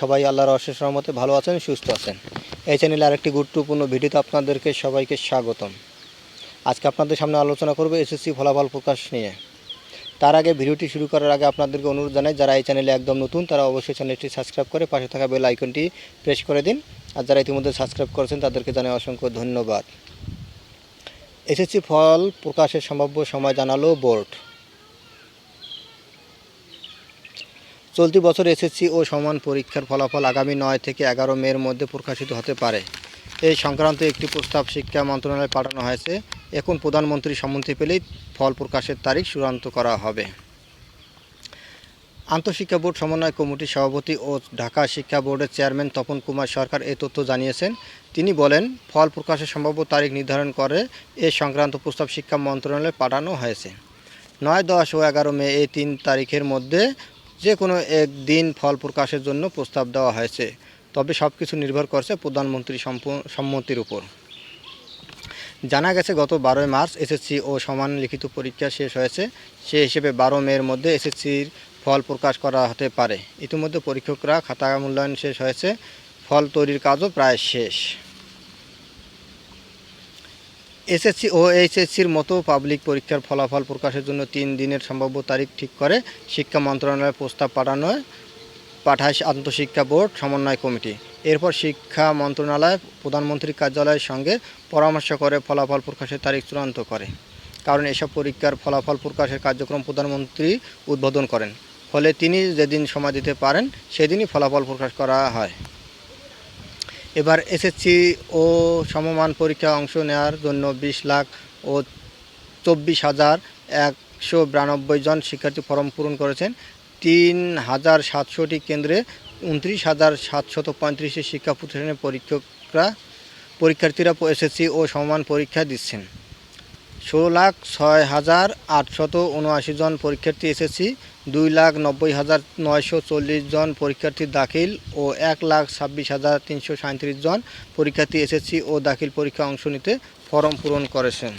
সবাই আল্লাহর অশেষ রহমতে ভালো আছেন, সুস্থ আছেন। এই চ্যানেলে আরেকটি গুরুত্বপূর্ণ ভিডিওতে আপনাদেরকে সবাইকে স্বাগতম। আজকে আপনাদের সামনে আলোচনা করব এসএসসি ফলাফল প্রকাশ নিয়ে। তার আগে ভিডিওটি শুরু করার আগে আপনাদেরকে অনুরোধ জানাই, যারা এই চ্যানেলে একদম নতুন তারা অবশ্যই চ্যানেলটি সাবস্ক্রাইব করে পাশে থাকা বেল আইকনটি প্রেস করে দিন। আর যারা ইতিমধ্যে সাবস্ক্রাইব করেছেন তাদেরকে জানাই অসংখ্য ধন্যবাদ। এসএসসি ফল প্রকাশের সম্ভাব্য সময় জানালো বোর্ড। চলতি বছর এসএসসি ও সমান পরীক্ষার ফলাফল আগামী 9 থেকে 11 মের মধ্যে প্রকাশিত হতে পারে। এই সংক্রান্ত একটি প্রস্তাব শিক্ষা মন্ত্রণালয়ে পাঠানো হয়েছে। এখন প্রধানমন্ত্রীর সম্মতি পেলেই ফল প্রকাশের তারিখ চূড়ান্ত করা হবে। আন্তঃশিক্ষা বোর্ড সমন্বয় কমিটির সভাপতি ও ঢাকা শিক্ষা বোর্ডের চেয়ারম্যান তপন কুমার সরকার এই তথ্য জানিয়েছেন। তিনি বলেন, ফল প্রকাশের সম্ভাব্য তারিখ নির্ধারণ করে এ সংক্রান্ত প্রস্তাব শিক্ষা মন্ত্রণালয়ে পাঠানো হয়েছে। 9, 10 ও 11 মে এই 3 তারিখের মধ্যে যে কোনো একদিন ফল প্রকাশের জন্য প্রস্তাব দেওয়া হয়েছে। তবে সব কিছু নির্ভর করছে প্রধানমন্ত্রীর সম্মতির উপর। জানা গেছে, গত 12 মার্চ এসএসসি ও সমান লিখিত পরীক্ষা শেষ হয়েছে। সে হিসেবে 12 মের মধ্যে এসএসসির ফল প্রকাশ করা হতে পারে। ইতিমধ্যে পরীক্ষকরা খাতা মূল্যায়ন শেষ হয়েছে, ফল তৈরির কাজও প্রায় শেষ। এসএসসি ও এইচএসসির মতো পাবলিক পরীক্ষার ফলাফল প্রকাশের জন্য 3 দিনের সম্ভাব্য তারিখ ঠিক করে শিক্ষা মন্ত্রণালয়ে প্রস্তাব পাঠায় আন্তঃশিক্ষা বোর্ড সমন্বয় কমিটি। এরপর শিক্ষা মন্ত্রণালয় প্রধানমন্ত্রীর কার্যালয়ের সঙ্গে পরামর্শ করে ফলাফল প্রকাশের তারিখ চূড়ান্ত করে। কারণ এসব পরীক্ষার ফলাফল প্রকাশের কার্যক্রম প্রধানমন্ত্রী উদ্বোধন করেন। ফলে তিনি যেদিন সময় দিতে পারেন সেদিনই ফলাফল প্রকাশ করা হয়। এবার এসএসসি ও সমমান পরীক্ষায় অংশ নেওয়ার জন্য 20,24,192 জন শিক্ষার্থী ফর্ম পূরণ করেছেন। 3,700টি কেন্দ্রে 29,735 শিক্ষা প্রতিষ্ঠানের পরীক্ষার্থীরা এসএসসি ও সমমান পরীক্ষা দিচ্ছেন। 16,6,879 জন পরীক্ষার্থী এসএসসি, 2,90,940 জন পরীক্ষার্থী দাখিল ও 1,26,337 জন পরীক্ষার্থী এসএসসি ও দাখিল পরীক্ষা অংশ নিতে ফর্ম পূরণ করেছেন।